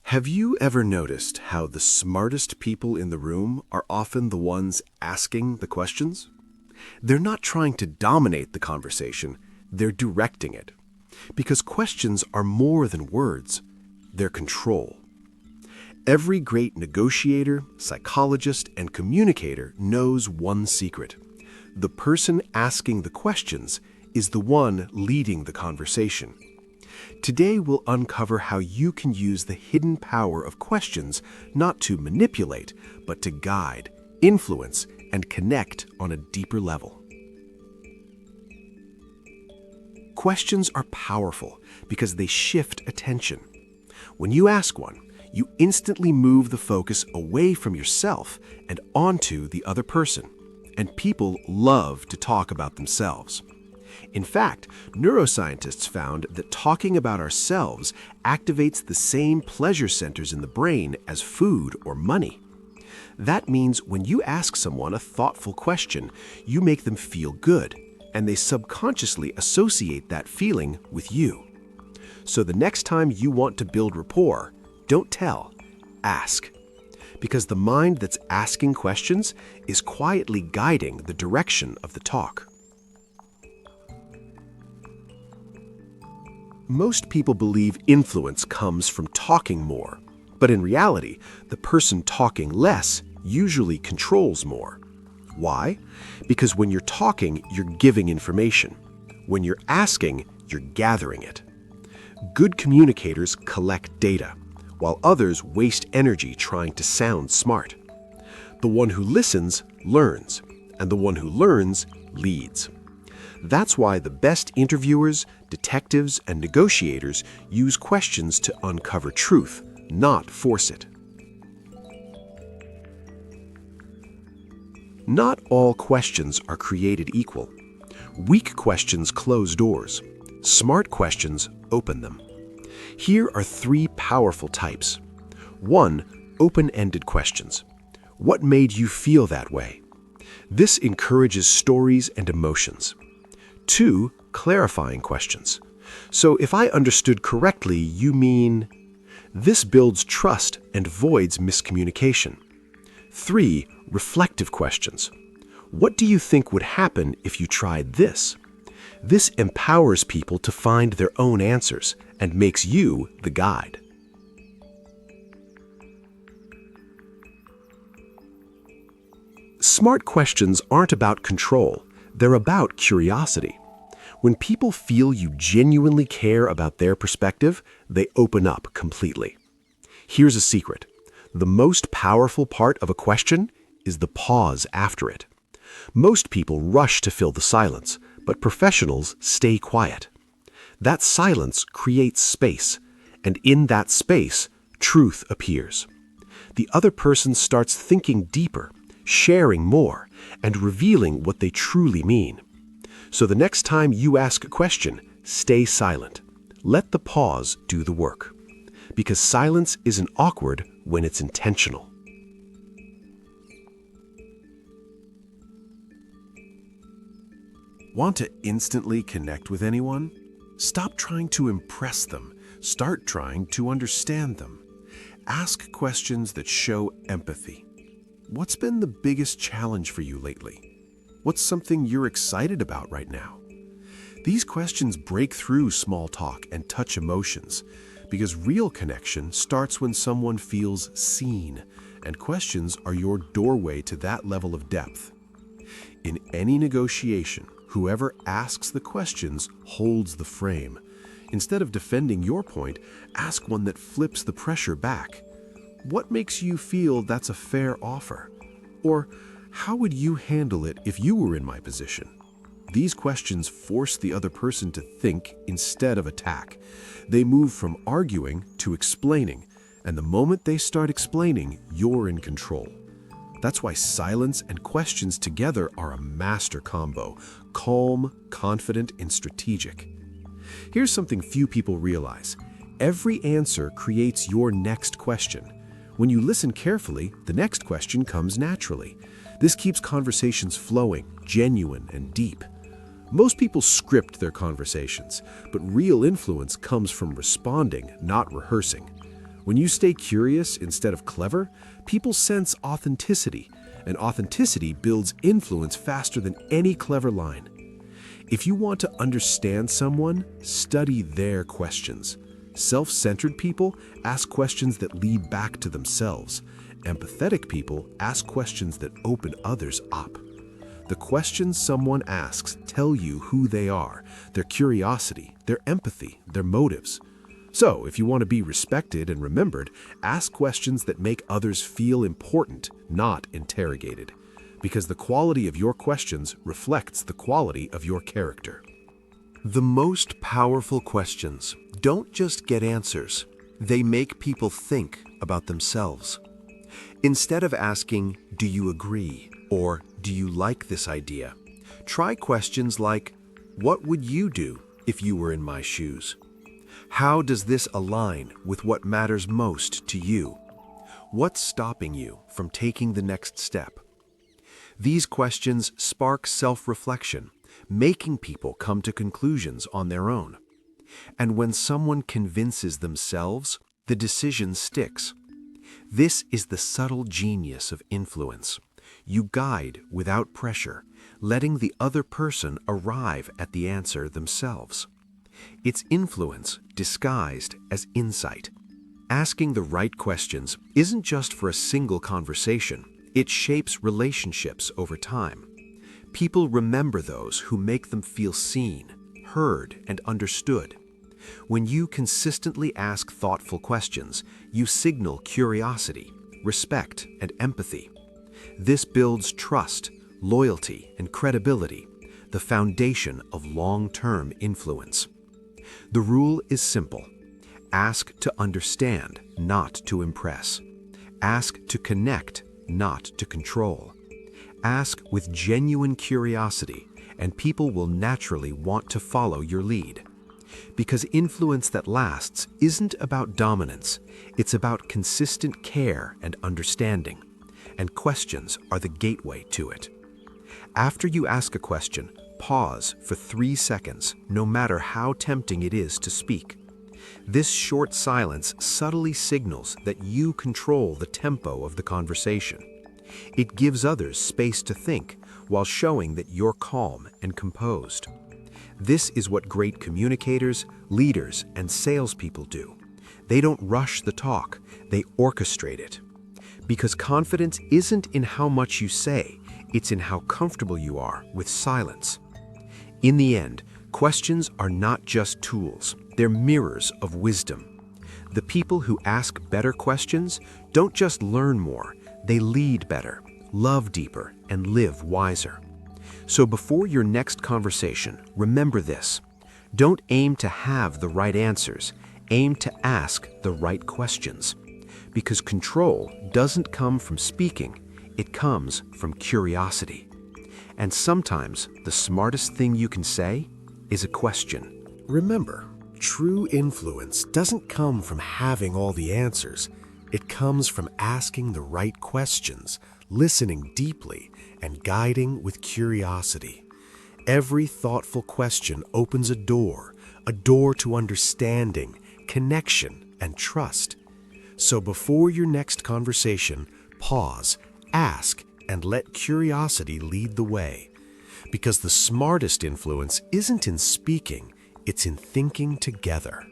Have you ever noticed how the smartest people in the room are often the ones asking the questions? They're not trying to dominate the conversation, they're directing it. Because questions are more than words, they're control. Every great negotiator, psychologist, and communicator knows one secret. The person asking the questions is the one leading the conversation. Today we'll uncover how you can use the hidden power of questions not to manipulate, but to guide, influence, and connect on a deeper level. Questions are powerful because they shift attention. When you ask one, you instantly move the focus away from yourself and onto the other person. And people love to talk about themselves. In fact, neuroscientists found that talking about ourselves activates the same pleasure centers in the brain as food or money. That means when you ask someone a thoughtful question, you make them feel good, and they subconsciously associate that feeling with you. So the next time you want to build rapport, don't tell, ask. Because the mind that's asking questions is quietly guiding the direction of the talk. Most people believe influence comes from talking more, but in reality, the person talking less usually controls more. Why? Because when you're talking, you're giving information. When you're asking, you're gathering it. Good communicators collect data, while others waste energy trying to sound smart. The one who listens learns, and the one who learns leads. That's why the best interviewers, detectives, and negotiators use questions to uncover truth, not force it. Not all questions are created equal. Weak questions close doors. Smart questions open them. Here are 3 powerful types. 1. Open-ended questions. What made you feel that way? This encourages stories and emotions. 2. Clarifying questions. So if I understood correctly, you mean... This builds trust and avoids miscommunication. 3. Reflective questions. What do you think would happen if you tried this? This empowers people to find their own answers and makes you the guide. Smart questions aren't about control, they're about curiosity. When people feel you genuinely care about their perspective, they open up completely. Here's a secret. The most powerful part of a question is the pause after it. Most people rush to fill the silence, but professionals stay quiet. That silence creates space, and in that space, truth appears. The other person starts thinking deeper, sharing more, and revealing what they truly mean. So the next time you ask a question, stay silent. Let the pause do the work. Because silence isn't awkward when it's intentional. Want to instantly connect with anyone? Stop trying to impress them. Start trying to understand them. Ask questions that show empathy. What's been the biggest challenge for you lately? What's something you're excited about right now? These questions break through small talk and touch emotions, because real connection starts when someone feels seen, and questions are your doorway to that level of depth. In any negotiation, whoever asks the questions holds the frame. Instead of defending your point, ask one that flips the pressure back. What makes you feel that's a fair offer? Or, how would you handle it if you were in my position? These questions force the other person to think instead of attack. They move from arguing to explaining, and the moment they start explaining, you're in control. That's why silence and questions together are a master combo: calm, confident, and strategic. Here's something few people realize. Every answer creates your next question. When you listen carefully, the next question comes naturally. This keeps conversations flowing, genuine, and deep. Most people script their conversations, but real influence comes from responding, not rehearsing. When you stay curious instead of clever, people sense authenticity, and authenticity builds influence faster than any clever line. If you want to understand someone, study their questions. Self-centered people ask questions that lead back to themselves. Empathetic people ask questions that open others up. The questions someone asks tell you who they are, their curiosity, their empathy, their motives. So, if you want to be respected and remembered, ask questions that make others feel important, not interrogated. Because the quality of your questions reflects the quality of your character. The most powerful questions don't just get answers. They make people think about themselves. Instead of asking, "Do you agree?" or "Do you like this idea?" try questions like, "What would you do if you were in my shoes?" "How does this align with what matters most to you?" "What's stopping you from taking the next step?" These questions spark self-reflection, making people come to conclusions on their own. And when someone convinces themselves, the decision sticks. This is the subtle genius of influence. You guide without pressure, letting the other person arrive at the answer themselves. It's influence disguised as insight. Asking the right questions isn't just for a single conversation. It shapes relationships over time. People remember those who make them feel seen, heard, and understood. When you consistently ask thoughtful questions, you signal curiosity, respect, and empathy. This builds trust, loyalty, and credibility, the foundation of long-term influence. The rule is simple. Ask to understand, not to impress. Ask to connect, not to control. Ask with genuine curiosity, and people will naturally want to follow your lead. Because influence that lasts isn't about dominance, it's about consistent care and understanding. And questions are the gateway to it. After you ask a question, pause for 3 seconds, no matter how tempting it is to speak. This short silence subtly signals that you control the tempo of the conversation. It gives others space to think while showing that you're calm and composed. This is what great communicators, leaders, and salespeople do. They don't rush the talk, they orchestrate it. Because confidence isn't in how much you say, it's in how comfortable you are with silence. In the end, questions are not just tools, they're mirrors of wisdom. The people who ask better questions don't just learn more, they lead better, love deeper, and live wiser. So before your next conversation, remember this. Don't aim to have the right answers, aim to ask the right questions. Because control doesn't come from speaking, it comes from curiosity. And sometimes the smartest thing you can say is a question. Remember, true influence doesn't come from having all the answers. It comes from asking the right questions, listening deeply, and guiding with curiosity. Every thoughtful question opens a door to understanding, connection, and trust. So before your next conversation, pause, ask, and let curiosity lead the way. Because the smartest influence isn't in speaking, it's in thinking together.